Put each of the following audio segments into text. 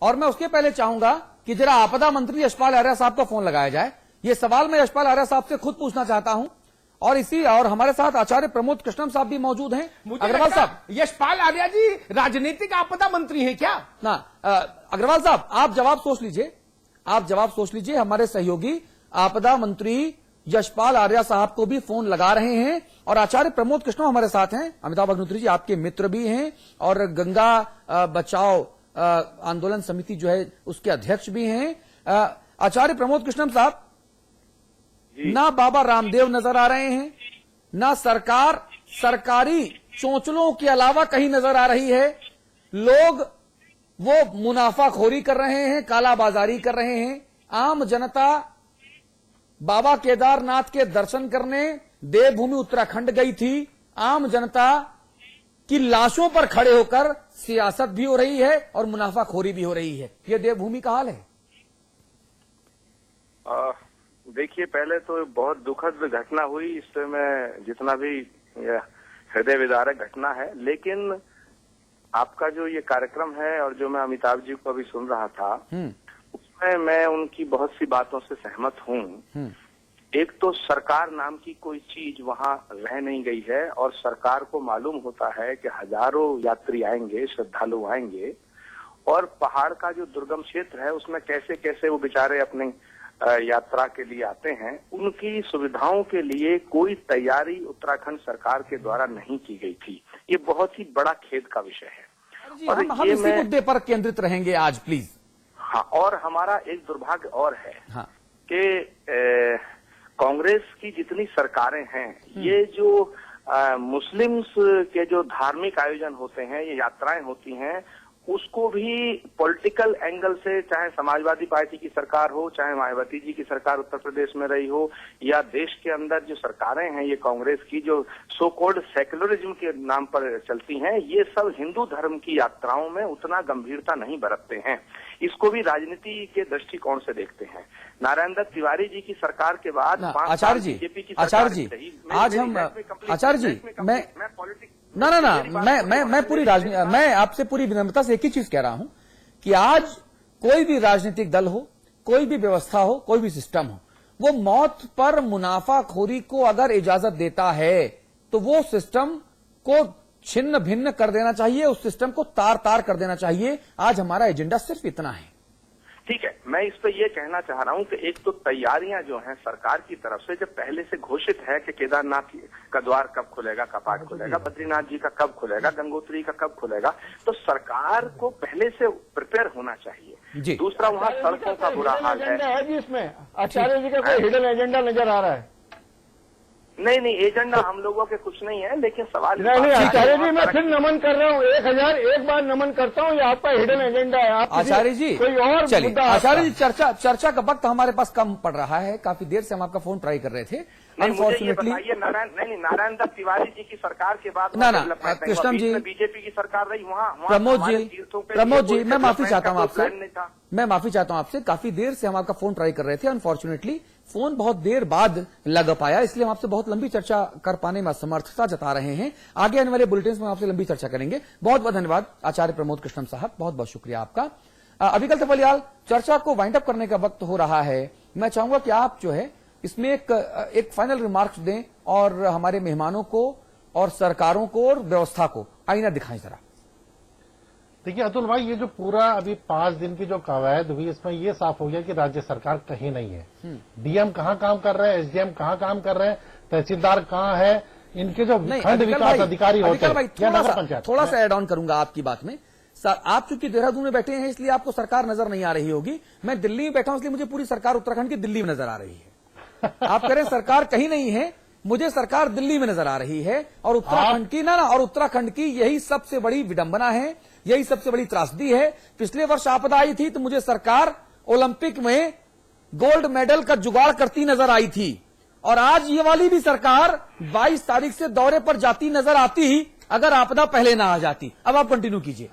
और मैं उसके पहले चाहूंगा कि जरा आपदा मंत्री यशपाल आर्या साहब को फोन लगाया जाए। ये सवाल मैं यशपाल आर्या साहब से खुद पूछना चाहता हूं। और हमारे साथ आचार्य प्रमोद कृष्णम साहब भी मौजूद हैं। अग्रवाल साहब, यशपाल आर्या जी राजनीतिक आपदा मंत्री हैं क्या? ना अग्रवाल साहब, आप जवाब सोच लीजिए। हमारे सहयोगी आपदा मंत्री यशपाल आर्या साहब को भी फोन लगा रहे हैं और आचार्य प्रमोद कृष्णम हमारे साथ हैं। अमिताभ अग्निहोत्री जी आपके मित्र भी हैं और गंगा बचाओ आंदोलन समिति जो है उसके अध्यक्ष भी हैं। आचार्य प्रमोद कृष्णम साहब, ना बाबा रामदेव नजर आ रहे हैं, ना सरकार सरकारी चोंचलों के अलावा कहीं नजर आ रही है। लोग वो मुनाफाखोरी कर रहे हैं, कालाबाजारी कर रहे हैं। आम जनता बाबा केदारनाथ के दर्शन करने देवभूमि उत्तराखंड गई थी। आम जनता की लाशों पर खड़े होकर सियासत भी हो रही है और मुनाफाखोरी भी हो रही है। ये देवभूमि का हाल है। देखिए, पहले तो बहुत दुखद घटना हुई, इससे मैं जितना भी हृदय विदारक घटना है, लेकिन आपका जो ये कार्यक्रम है और जो मैं अमिताभ जी को अभी सुन रहा था उसमें मैं उनकी बहुत सी बातों से सहमत हूँ। एक तो सरकार नाम की कोई चीज वहाँ रह नहीं गई है और सरकार को मालूम होता है कि हजारों यात्री आएंगे, श्रद्धालु आएंगे और पहाड़ का जो दुर्गम क्षेत्र है उसमें कैसे कैसे वो बेचारे अपने यात्रा के लिए आते हैं। उनकी सुविधाओं के लिए कोई तैयारी उत्तराखंड सरकार के द्वारा नहीं की गई थी। ये बहुत ही बड़ा खेद का विषय है। और हम इसी मुद्दे पर केंद्रित रहेंगे आज, प्लीज। हाँ, और हमारा एक दुर्भाग्य और है कि कांग्रेस की जितनी सरकारें हैं, ये जो मुस्लिम्स के जो धार्मिक आयोजन होते हैं, ये यात्राएं होती हैं, उसको भी पॉलिटिकल एंगल से, चाहे समाजवादी पार्टी की सरकार हो, चाहे मायावती जी की सरकार उत्तर प्रदेश में रही हो, या देश के अंदर जो सरकारें हैं ये कांग्रेस की जो सो कॉल्ड सेक्युलरिज्म के नाम पर चलती हैं, ये सब हिंदू धर्म की यात्राओं में उतना गंभीरता नहीं बरतते हैं। इसको भी राजनीति के दृष्टिकोण से देखते हैं। नारायण दत्त तिवारी जी की सरकार के बाद आचार्य जी, मैं आपसे पूरी विनम्रता से एक ही चीज कह रहा हूं कि आज कोई भी राजनीतिक दल हो, कोई भी व्यवस्था हो, कोई भी सिस्टम हो, वो मौत पर मुनाफाखोरी को अगर इजाजत देता है तो वो सिस्टम को छिन्न भिन्न कर देना चाहिए, उस सिस्टम को तार तार कर देना चाहिए। आज हमारा एजेंडा सिर्फ इतना है। ठीक है, मैं इस पर यह कहना चाह रहा हूं कि एक तो तैयारियां जो हैं सरकार की तरफ से, जब पहले से घोषित है कि केदारनाथ का द्वार कब खुलेगा, कपाट खुलेगा, बद्रीनाथ जी का कब खुलेगा, गंगोत्री का कब खुलेगा, तो सरकार को पहले से प्रिपेयर होना चाहिए। दूसरा, वहाँ सड़कों का बुरा हाल है जिसमें आचार्य जी का कोई हिडन एजेंडा नजर आ रहा है। नहीं, एजेंडा हम लोगों के कुछ नहीं है, लेकिन सवाल नहीं आचार्य जी, मैं फिर नमन कर रहा हूँ, 1001 बार नमन करता हूँ। ये आपका हिडन एजेंडा है। आप आचार्य जी कोई और चलिए आचार्य जी, चर्चा का वक्त हमारे पास कम पड़ रहा है। काफी देर से हम आपका फोन ट्राई कर रहे थे। अनफॉर्चुनेटली नारायण दत्त तिवारी जी की सरकार के बाद कृष्णम जी, बीजेपी की सरकार रही, वहाँ प्रमोद जी, मैं माफी चाहता हूँ आपसे। काफी देर से हम आपका फोन ट्राई कर रहे थे। अनफॉर्चुनेटली फोन बहुत देर बाद लग पाया, इसलिए हम आपसे बहुत लंबी चर्चा कर पाने में असमर्थता जता रहे हैं। आगे आने वाले बुलेटिन में आपसे लंबी चर्चा करेंगे। बहुत बहुत धन्यवाद आचार्य प्रमोद कृष्णम साहब, बहुत बहुत शुक्रिया आपका। अभिकल तपलियाल, चर्चा को वाइंड अप करने का वक्त हो रहा है। मैं चाहूंगा कि आप जो है इसमें एक फाइनल रिमार्क्स दें और हमारे मेहमानों को और सरकारों को और व्यवस्था को आईना दिखाएं जरा। देखिए अतुल भाई, ये जो पूरा अभी 5 दिन की जो कवायद हुई, इसमें ये साफ हो गया कि राज्य सरकार कहीं नहीं है। डीएम कहाँ काम कर रहे हैं, एसडीएम कहाँ काम कर रहे हैं, तहसीलदार कहाँ है, इनके जो खंड विकास अधिकारी होते हैं। थोड़ा सा एड ऑन करूंगा आपकी बात में। आप चूंकि देहरादून में बैठे हैं इसलिए आपको सरकार नजर नहीं आ रही होगी। मैं दिल्ली में बैठा हूं इसलिए मुझे पूरी सरकार उत्तराखंड की दिल्ली में नजर आ रही है। आप कह रहे हैं सरकार कहीं नहीं है, मुझे सरकार दिल्ली में नजर आ रही है। और उत्तराखंड की और उत्तराखंड की यही सबसे बड़ी विडंबना है, यही सबसे बड़ी त्रासदी है। पिछले वर्ष आपदा आई थी तो मुझे सरकार ओलंपिक में गोल्ड मेडल का जुगाड़ करती नजर आई थी, और आज ये वाली भी सरकार 22 तारीख से दौरे पर जाती नजर आती अगर आपदा पहले ना आ जाती। अब आप कंटिन्यू कीजिए।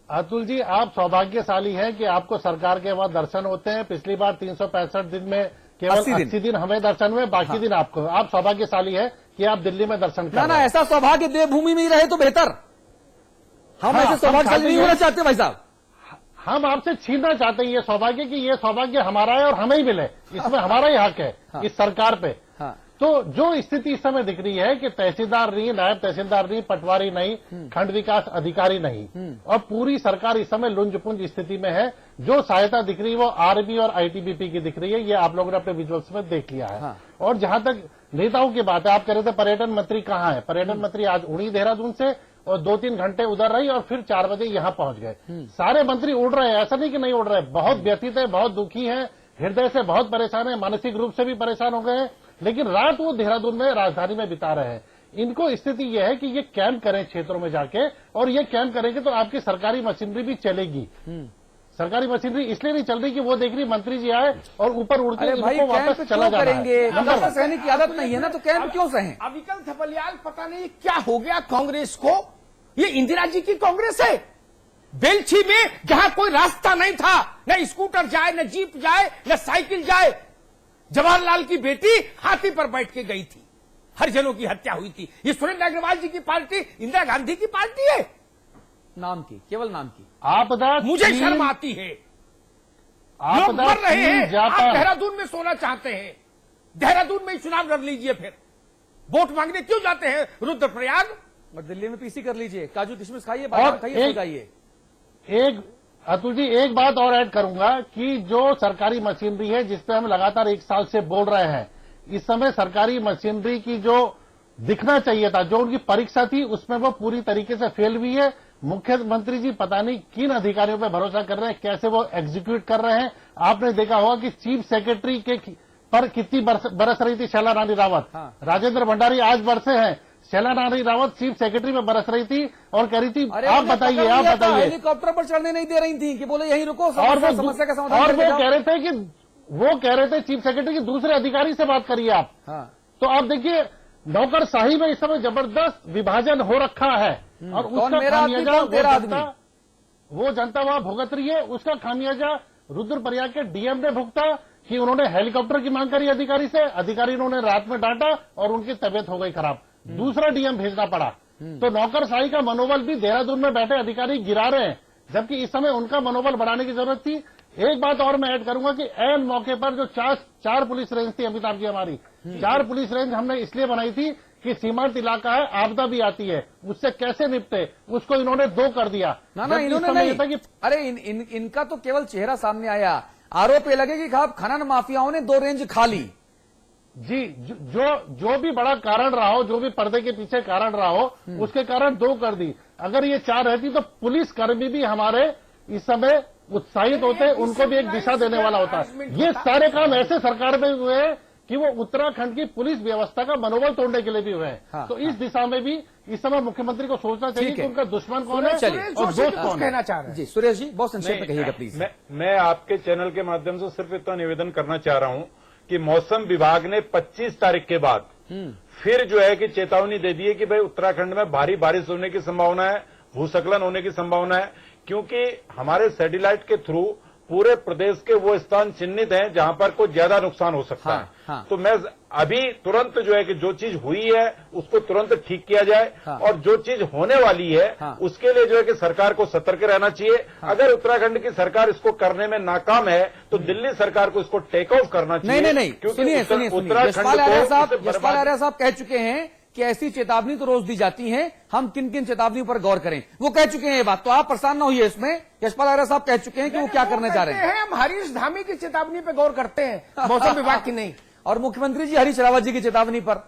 अतुल जी, आप सौभाग्यशाली हैं कि आपको सरकार के वहां दर्शन होते हैं। पिछली बार 365 दिन में केवल 80 दिन हमें दर्शन हुए, बाकी दिन आपको। आप सौभाग्यशाली है कि आप दिल्ली में दर्शन कर ना ऐसा सौभाग्य देवभूमि में ही रहे तो बेहतर। हम ऐसे सौभाग्यशाली नहीं होना चाहते भाई साहब। हम आपसे छीनना चाहते हैं ये सौभाग्य कि ये सौभाग्य हमारा है और हमें ही मिले, इसमें हमारा ही हक है इस सरकार पे। तो जो स्थिति इस समय दिख रही है कि तहसीलदार नहीं, नायब तहसीलदार नहीं, पटवारी नहीं, खंड विकास अधिकारी नहीं, और पूरी सरकार इस समय लुंज-पुंज स्थिति में है। जो सहायता दिख रही है वो आरबी और आईटीबीपी की दिख रही है, ये आप लोगों ने अपने विजुअल्स में देख लिया है। और जहां तक नेताओं की बात है, आप कह रहे थे पर्यटन मंत्री कहाँ है, पर्यटन मंत्री आज उड़ी देहरादून से और 2-3 घंटे उधर रही और फिर 4 बजे यहां पहुंच गए। सारे मंत्री उड़ रहे हैं, ऐसा नहीं कि नहीं उड़ रहे, बहुत व्यथित है, बहुत दुखी है, हृदय से बहुत परेशान है, मानसिक रूप से भी परेशान हो गए हैं, लेकिन रात वो देहरादून में राजधानी में बिता रहे हैं। इनको स्थिति यह है कि ये कैंप करें क्षेत्रों में जाके, और ये कैंप करेंगे तो आपकी सरकारी मशीनरी भी चलेगी। सरकारी मशीनरी इसलिए नहीं चल रही कि वो देख रही मंत्री जी आए और ऊपर उड़ के इनको वापस चला जाना है। सहने की आदत नहीं है ना, तो कैंप क्यों सहें? अविकल थपलियाल, पता नहीं क्या हो गया कांग्रेस को, ये इंदिरा जी की कांग्रेस है। बेलछी में जहां कोई रास्ता नहीं था, न स्कूटर जाए, न जीप जाए, न साइकिल जाए, जवाहरलाल की बेटी हाथी पर बैठ के गई थी, हरिजनों की हत्या हुई थी। ये सुरेंद्र अग्रवाल जी की पार्टी इंदिरा गांधी की पार्टी है, नाम की, केवल नाम की। आपदा, मुझे शर्म आती है। लोग मर रहे हैं, आप देहरादून में सोना चाहते हैं, देहरादून में ही चुनाव लड़ लीजिए, फिर वोट मांगने क्यों जाते हैं रुद्रप्रयाग? और दिल्ली में पीसी कर लीजिए, काजू किशमिश खाइए, बादाम खाइए, सो जाइए। एक अतुल जी, एक बात और ऐड करूंगा कि जो सरकारी मशीनरी है जिस पे हम लगातार 1 साल से बोल रहे हैं, इस समय सरकारी मशीनरी की जो दिखना चाहिए था, जो उनकी परीक्षा थी, उसमें वो पूरी तरीके से फेल हुई है। मुख्यमंत्री जी पता नहीं किन अधिकारियों पे भरोसा कर रहे हैं, कैसे वो एग्जीक्यूट कर रहे हैं। आपने देखा होगा कि चीफ सेक्रेटरी के पर कितनी बरस रही थी शैला रानी रावत। राजेंद्र भंडारी आज बरसे हैं, शैला रानी रावत चीफ सेक्रेटरी में बरस रही थी और कह रही थी आप बताइए, आप बताइए। हेलीकॉप्टर पर चढ़ने नहीं दे रही थी कि बोले यहीं रुको, और वो समस्या का समाधान। और वो कह रहे थे चीफ सेक्रेटरी की दूसरे अधिकारी से बात करिए आप। तो आप देखिए नौकरशाही में इस समय जबरदस्त विभाजन हो रखा है, और उसका खामियाजा वो जनता वहां भुगत रही है। उसका खामियाजा रुद्रप्रयाग के डीएम ने भुगता कि उन्होंने हेलीकॉप्टर की मांग करी अधिकारी से, अधिकारी उन्होंने रात में डांटा और उनकी तबीयत हो गई खराब, दूसरा डीएम भेजना पड़ा। तो नौकरशाही का मनोबल भी देहरादून में बैठे अधिकारी गिरा रहे हैं, जबकि इस समय उनका मनोबल बढ़ाने की जरूरत थी। एक बात और मैं ऐड करूंगा कि ऐन मौके पर जो चार पुलिस रेंज थी अमिताभ जी, हमारी 4 पुलिस रेंज हमने इसलिए बनाई थी कि सीमांत इलाका है, आपदा भी आती है, उससे कैसे निपटे, उसको इन्होंने 2 कर दिया। ना इन्होंने नहीं, अरे इनका तो केवल चेहरा सामने आया, आरोप ये लगे कि खनन माफियाओं ने 2 रेंज खा ली। जी, जो भी बड़ा कारण रहा हो, जो भी पर्दे के पीछे कारण रहा हो, उसके कारण 2 कर दी। अगर ये 4 रहती तो पुलिस कर्मी भी हमारे इस समय उत्साहित होते, उनको भी एक दिशा देने वाला होता। ये सारे काम ऐसे सरकार में हुए हैं कि वो उत्तराखंड की पुलिस व्यवस्था का मनोबल तोड़ने के लिए भी हुए हैं। तो इस दिशा में भी इस समय मुख्यमंत्री को सोचना चाहिए कि उनका दुश्मन कौन है और दोस्त कौन कहना चाह रहे हैं। जी सुरेश जी, बहुत संक्षेप में कहिएगा प्लीज। मैं आपके चैनल के माध्यम से सिर्फ इतना निवेदन करना चाह रहा हूं कि मौसम विभाग ने 25 तारीख के बाद फिर जो है कि चेतावनी दे दी है कि भाई उत्तराखंड में भारी बारिश होने की संभावना है, भूस्खलन होने की संभावना है, क्योंकि हमारे सैटेलाइट के थ्रू पूरे प्रदेश के वो स्थान चिन्हित हैं जहां पर कोई ज्यादा नुकसान हो सकता है। तो मैं अभी तुरंत जो है कि जो चीज हुई है उसको तुरंत ठीक किया जाए, और जो चीज होने वाली है उसके लिए जो है कि सरकार को सतर्क रहना चाहिए। अगर उत्तराखंड की सरकार इसको करने में नाकाम है तो दिल्ली सरकार को इसको टेक ऑफ करना चाहिए। नहीं, सुनिए, यशपाल आर्या साहब कह चुके हैं कि ऐसी चेतावनी तो रोज दी जाती है, हम किन किन चेतावनियों पर गौर करें, वो कह चुके हैं ये बात, तो आप परेशान ना होइए इसमें। यशपाल आर्या साहब कह चुके हैं कि वो क्या करने जा रहे हैं। हम हरीश धामी की चेतावनी पे गौर करते हैं, मौसम विभाग की नहीं। और मुख्यमंत्री जी हरीश रावत जी की चेतावनी पर।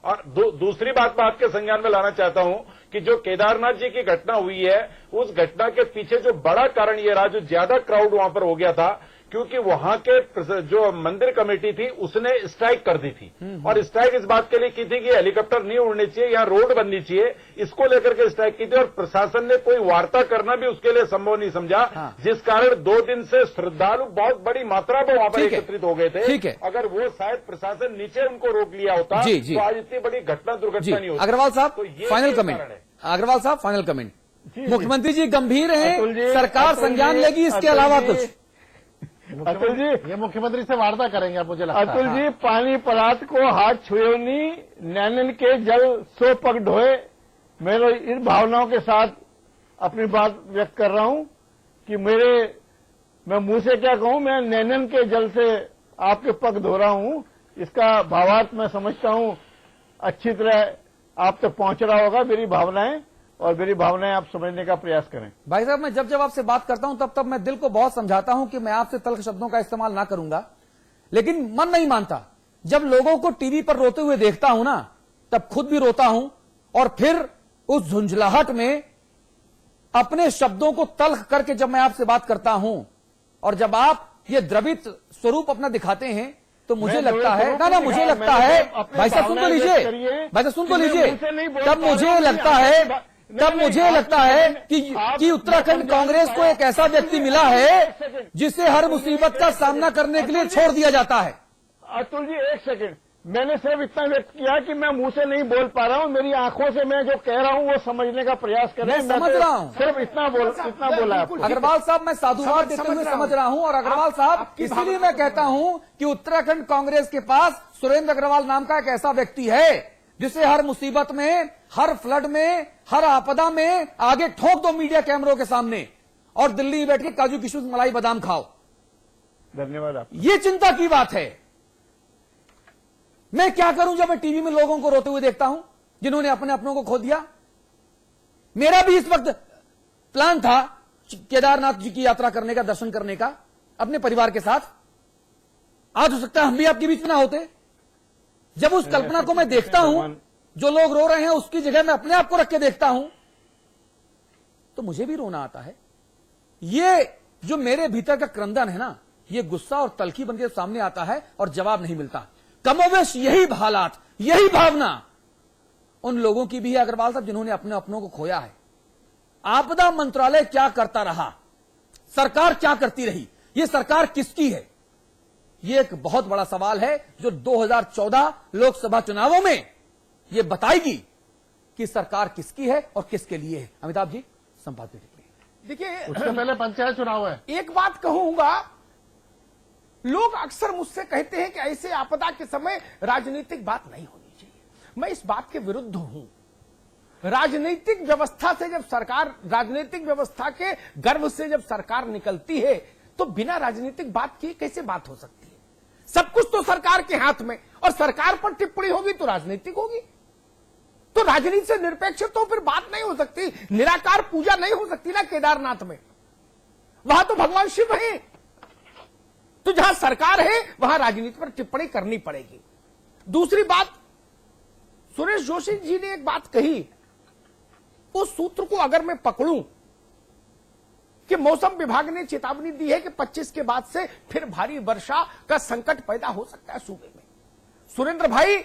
और दूसरी बात मैं आपके संज्ञान में लाना चाहता हूं कि जो केदारनाथ जी की घटना हुई है, उस घटना के पीछे जो बड़ा कारण ये रहा, जो ज्यादा क्राउड वहां पर हो गया था, क्योंकि वहां के जो मंदिर कमेटी थी उसने स्ट्राइक कर दी थी, और स्ट्राइक इस बात के लिए की थी कि हेलीकॉप्टर नहीं उड़ने चाहिए, यहाँ रोड बननी चाहिए, इसको लेकर के स्ट्राइक की थी। और प्रशासन ने कोई वार्ता करना भी उसके लिए संभव नहीं समझा, जिस कारण 2 दिन से श्रद्धालु बहुत बड़ी मात्रा में वहां पर एकत्रित हो गए थे। अगर वो शायद प्रशासन नीचे उनको रोक लिया होता तो आज इतनी बड़ी घटना दुर्घटना नहीं होती। अग्रवाल साहब फाइनल कमेंट। अग्रवाल साहब फाइनल कमेंट। मुख्यमंत्री जी गंभीर हैं, सरकार संज्ञान लेगी, इसके अलावा कुछ? अतुल जी, ये मुख्यमंत्री से वार्ता करेंगे आप, मुझे लगता है। अतुल जी, पानी परात को हाथ छुएनी, नैनन के जल सो पग ढोए। मैं इन भावनाओं के साथ अपनी बात व्यक्त कर रहा हूं कि मैं मुंह से क्या कहूं, मैं नैनन के जल से आपके पग धो रहा हूं। इसका भावार्थ मैं समझता हूं अच्छी तरह आप तक पहुंच रहा होगा, मेरी भावनाएं आप समझने का प्रयास करें। भाई साहब, मैं जब आपसे बात करता हूं तब मैं दिल को बहुत समझाता हूं कि मैं आपसे तल्ख शब्दों का इस्तेमाल ना करूंगा, लेकिन मन नहीं मानता। जब लोगों को टीवी पर रोते हुए देखता हूं ना, तब खुद भी रोता हूं और फिर उस झुंझलाहट में अपने शब्दों को तल्ख करके जब मैं आपसे बात करता हूं और जब आप ये द्रवित स्वरूप अपना दिखाते हैं तो मुझे लगता है ना मुझे लगता है, भाई साहब सुन तो लीजिए, भाई साहब सुन तो लीजिए, तब मुझे लगता है कि उत्तराखंड कांग्रेस को एक ऐसा व्यक्ति मिला है जिसे हर मुसीबत का सामना करने के लिए छोड़ दिया जाता है। अतुल जी, एक सेकंड, मैंने सिर्फ इतना व्यक्त किया कि मैं मुंह से नहीं बोल पा रहा हूं, मेरी आंखों से मैं जो कह रहा हूं वो समझने का प्रयास करें। मैं समझ रहा हूं, सिर्फ इतना बोला आपको। अग्रवाल साहब, मैं साधुवाद देते हुए समझ रहा हूं। और अग्रवाल साहब, इसीलिए मैं कहता हूं कि उत्तराखंड कांग्रेस के पास सुरेंद्र अग्रवाल नाम का एक ऐसा व्यक्ति है जिसे हर मुसीबत में, हर फ्लड में, हर आपदा में आगे ठोक दो मीडिया कैमरों के सामने और दिल्ली में बैठ के काजू किशमिश मलाई बादाम खाओ। धन्यवाद आप। ये चिंता की बात है। मैं क्या करूं जब मैं टीवी में लोगों को रोते हुए देखता हूं जिन्होंने अपने अपनों को खो दिया। मेरा भी इस वक्त प्लान था केदारनाथ जी की यात्रा करने का, दर्शन करने का अपने परिवार के साथ। आज हो सकता है हम भी आपके बीच में ना होते। जब उस कल्पना को मैं देखता हूं, जो लोग रो रहे हैं उसकी जगह मैं अपने आप को रख के देखता हूं तो मुझे भी रोना आता है। ये जो मेरे भीतर का क्रंदन है ना, ये गुस्सा और तलखी बनकर सामने आता है और जवाब नहीं मिलता। कमोवेश यही हालात, यही भावना उन लोगों की भी है अग्रवाल साहब जिन्होंने अपने अपनों को खोया है। आपदा मंत्रालय क्या करता रहा, सरकार क्या करती रही, ये सरकार किसकी है? ये एक बहुत बड़ा सवाल है जो 2014 लोकसभा चुनावों में ये बताएगी कि सरकार किसकी है और किसके लिए है। अमिताभ जी, संपादक देखिए, उससे पहले पंचायत चुनाव है। एक बात कहूंगा, लोग अक्सर मुझसे कहते हैं कि ऐसे आपदा के समय राजनीतिक बात नहीं होनी चाहिए। मैं इस बात के विरुद्ध हूं। राजनीतिक व्यवस्था से जब सरकार, राजनीतिक व्यवस्था के गर्भ से जब सरकार निकलती है तो बिना राजनीतिक बात किए कैसे बात हो सकती है? सब कुछ तो सरकार के हाथ में, और सरकार पर टिप्पणी होगी तो राजनीतिक होगी। तो राजनीति से निरपेक्ष तो फिर बात नहीं हो सकती। निराकार पूजा नहीं हो सकती ना केदारनाथ में, वहां तो भगवान शिव है। तो जहां सरकार है वहां राजनीति पर टिप्पणी करनी पड़ेगी। दूसरी बात, सुरेश जोशी जी ने एक बात कही, उस सूत्र को अगर मैं पकड़ूं कि मौसम विभाग ने चेतावनी दी है कि 25 के बाद से फिर भारी वर्षा का संकट पैदा हो सकता है सूबे में। सुरेंद्र भाई,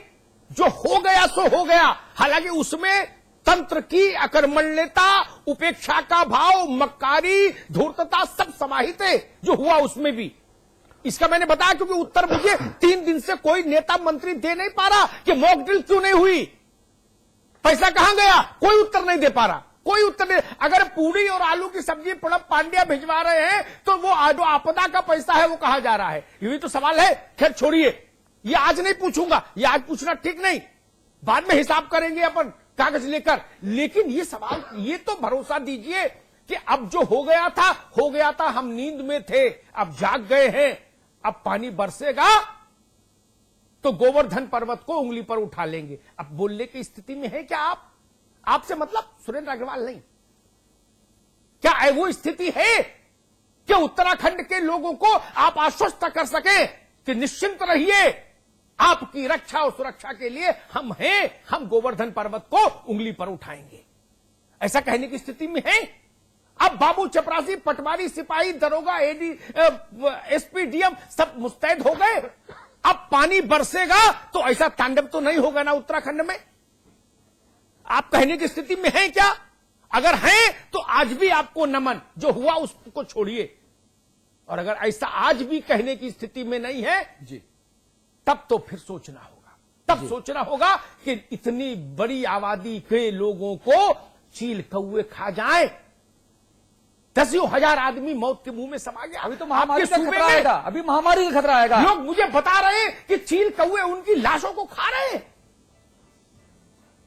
जो हो गया सो हो गया, हालांकि उसमें तंत्र की अकर्मण्यता, उपेक्षा का भाव, मक्कारी, धूर्तता सब समाहित है जो हुआ उसमें भी। इसका मैंने बताया क्योंकि उत्तर मुझे 3 दिन से कोई नेता मंत्री दे नहीं पा रहा कि मॉक ड्रिल क्यों नहीं हुई, पैसा कहां गया, कोई उत्तर नहीं दे पा रहा, कोई उत्तर नहीं। अगर पूरी और आलू की सब्जी प्रणब पांड्या भिजवा रहे हैं तो वो जो आपदा का पैसा है वो कहां जा रहा है, यही तो सवाल है। खैर छोड़िए, ये आज नहीं पूछूंगा, ये आज पूछना ठीक नहीं, बाद में हिसाब करेंगे अपन कागज लेकर। लेकिन ये सवाल, ये तो भरोसा दीजिए कि अब जो हो गया था, हम नींद में थे, अब जाग गए हैं। अब पानी बरसेगा तो गोवर्धन पर्वत को उंगली पर उठा लेंगे। अब बोलने की स्थिति में है क्या आप? आपसे मतलब सुरेंद्र अग्रवाल नहीं, क्या वो स्थिति है कि उत्तराखंड के लोगों को आप आश्वस्त कर सके कि निश्चिंत रहिए, आपकी रक्षा और सुरक्षा के लिए हम हैं, हम गोवर्धन पर्वत को उंगली पर उठाएंगे, ऐसा कहने की स्थिति में है? अब बाबू चपरासी, पटवारी, सिपाही, दरोगा, एडी, एसपी, डीएम सब मुस्तैद हो गए। अब पानी बरसेगा तो ऐसा तांडव तो नहीं होगा ना उत्तराखंड में। आप कहने की स्थिति में हैं क्या? अगर हैं तो आज भी आपको नमन, जो हुआ उसको छोड़िए। और अगर ऐसा आज भी कहने की स्थिति में नहीं है जी, तब तो फिर सोचना होगा, तब सोचना होगा कि इतनी बड़ी आबादी के लोगों को चील कौवे खा जाए, 10,000 आदमी मौत के मुंह में समा गया। अभी तो महामारी का खतरा आएगा, अभी महामारी का खतरा आएगा। लोग मुझे बता रहे हैं कि चील कौवे उनकी लाशों को खा रहे हैं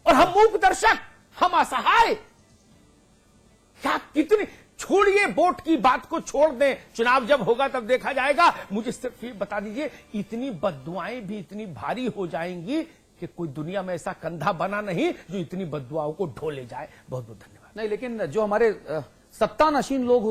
और हम मूक दर्शक, हम असहाय। क्या छोड़िए वोट की बात को, छोड़ दें, चुनाव जब होगा तब देखा जाएगा। मुझे सिर्फ ये बता दीजिए, इतनी बद्दुआएं भी इतनी भारी हो जाएंगी कि कोई दुनिया में ऐसा कंधा बना नहीं जो इतनी बद्दुआओं को ढो ले जाए। बहुत बहुत धन्यवाद। नहीं, लेकिन जो हमारे सत्ता नशीन लोग